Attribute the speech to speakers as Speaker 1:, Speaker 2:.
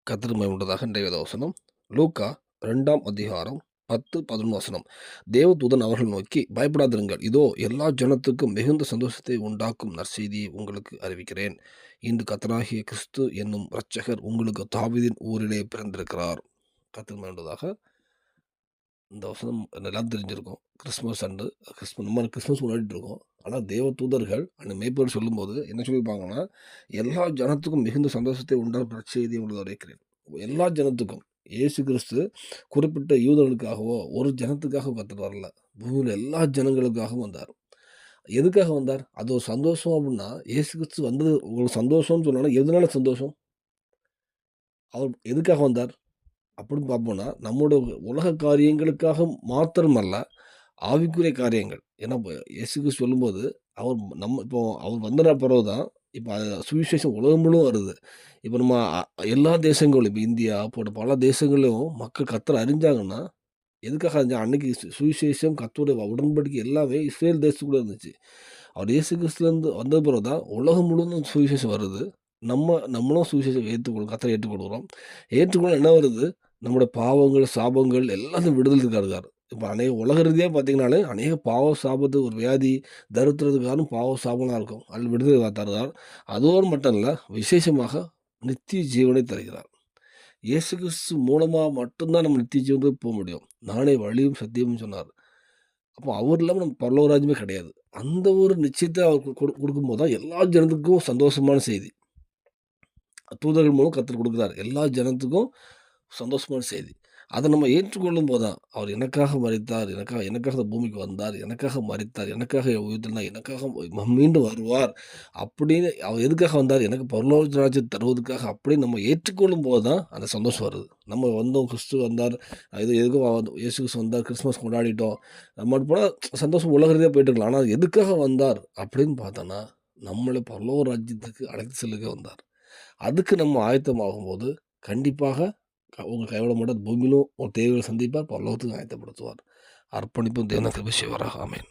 Speaker 1: கர்த்தருக்கு மகிமை உண்டாதாக. இன்றைய வேதவசனம் லூக்கா 2ஆம் அதிகாரம் 10, 11 வசனம். தேவதூதன் அவர்களை நோக்கி, பயப்படாதிருங்கள். இதோ எல்லா ஜனத்துக்கும் மிகுந்த சந்தோஷத்தை உண்டாக்கும் நற்செய்தியை உங்களுக்கு அறிவிக்கிறேன். இன்று கர்த்தராகிய கிறிஸ்து என்னும் இரட்சகர் உங்களுக்கு தாவீதின் ஊரிலே பிறந்திருக்கிறார். கர்த்தருக்கு மகிமை உண்டாதாக. இந்த வசனம் நல்லா தெரிஞ்சிருக்கும். கிறிஸ்மஸ் அன்று நம்ம கிறிஸ்மஸ் கொண்டாடிட்டு இருக்கோம். ஆனால் தேவதூதர்கள் அந்த மேய்ப்பர் சொல்லும்போது என்ன சொல்லியிருப்பாங்கன்னா, எல்லா ஜனத்துக்கும் மிகுந்த சந்தோஷத்தை உண்டாக்கும் நற்செய்தியை உங்களுக்கு அறிவிக்கிறேன். எல்லா ஜனத்துக்கும். இயேசு கிறிஸ்து குறிப்பிட்ட யூதர்களுக்காகவோ, ஒரு ஜனத்துக்காக கர்த்தர் வரல. பூமியில எல்லா ஜனங்களுக்காகவும் வந்தார். எதுக்காக வந்தார்? அது ஒரு சந்தோஷம் அப்படின்னா, இயேசு கிறிஸ்து வந்தது உங்களுக்கு சந்தோஷம்னு சொன்னாலும், எதனால சந்தோஷம்? அவர் எதுக்காக வந்தார்? அப்படின்னு பார்ப்போம்னா, நம்மோட உலக காரியங்களுக்காக மாத்திரமல்ல, ஆவிக்குரிய காரியங்கள். ஏன்னா, இயேசு கிறிஸ்து சொல்லும்போது, அவர் இப்போ அவர் வந்த பிறகு தான், இப்ப சுவிசேஷம் உலகம் முழுவதும் வருது. இப்ப நம்ம எல்லா தேசங்களும், இப்ப இந்தியா போன்ற பல தேசங்கள்லயும் மக்கள் கர்த்தர அறிஞ்சாங்கன்னா, எதுக்காக அறிஞ்சாங்க? அன்னைக்கு சுவிசேஷம், கர்த்தருடைய உடன்படிக்கை எல்லாமே இஸ்ரேல் தேசத்துக்குள்ள இருந்துச்சு. அவர் இயேசு கிறிஸ்துலேருந்து வந்த பிறகு தான் உலகம் முழுவதும் சுவிசேஷம் வருது. நம்மளும் சுவிசேஷம் கர்த்தரை ஏற்றுக்கொள்கிறோம். ஏற்றுக்கொள்ள என்ன வருது? நம்முடைய பாவங்கள், சாபங்கள் எல்லாத்தையும் விடுதலை தருகிறார். இப்ப உலக ரீதியா பார்த்தீங்கனாலே, அநேக பாவ சாபத்து ஒரு வியாதி, தரித்திரத்துக்கு காரணம் பாவ சாபங்களா இருக்கும். அதில் விடுதலை தருகிறார். அதோடு மட்டும் இல்ல, விசேஷமாக நித்திய ஜீவனை தருகிறார். இயேசு கிறிஸ்து மூலமா மட்டும் தான் நம்ம நித்திய ஜீவனுக்கு போ முடியும். நானே வழியும் சத்தியம்னு சொன்னார். அப்போ அவர் இல்லாம நம்ம பரலோக ராஜ்யமே கிடையாது. அந்த ஒரு நிச்சயத்த அவர் குடுக்கும்போது தான் எல்லா ஜனத்துக்கும் சந்தோஷமான செய்தி. தூதர்கள் மூலம் கர்த்தர் கொடுக்கிறார். எல்லா ஜனத்துக்கும் சந்தோஷமான செய்தி. அத நம்ம ஏற்றுக்கொள்ளும் போது தான், அவர் எனக்காக மரித்தார், எனக்காக எனக்காக இந்த பூமிக்கு வந்தார், எனக்காக மரித்தார், எனக்காக உயிர்த்தெழுந்தார், எனக்காக மீண்டும் வருவார். அப்படின்னு அவர் எதுக்காக வந்தார்? எனக்கு பரலோக ராஜ்யத்தை தருவதற்காக அப்படின்னு நம்ம ஏற்றுக்கொள்ளும் போது தான் அந்த சந்தோஷம் வருது. நம்ம வந்தோம், கிறிஸ்து வந்தார், இது எதுக்கும் இயேசு கிறிஸ்து வந்தார், கிறிஸ்துமஸ் கொண்டாடிட்டோம். நம்ம போனா சந்தோஷம் உலக ரீதியா போயிட்டு இருக்கலாம். ஆனா எதுக்காக வந்தார் அப்படின்னு பார்த்தோம்னா, நம்மள பரலோக ராஜ்யத்துக்கு அழைத்து செல்லுக வந்தார். அதுக்கு நம்ம ஆயத்தமாகும்போது, கண்டிப்பாக உங்க கைவிட மாட்டார். பூமியிலும் உன் தேவைகளை சந்திப்பார். பரலோகத்துக்கும் ஆயத்தப்படுத்துவார். அர்ப்பணிப்பும் தேவன கிருபை செய்வாராக. ஆமென்.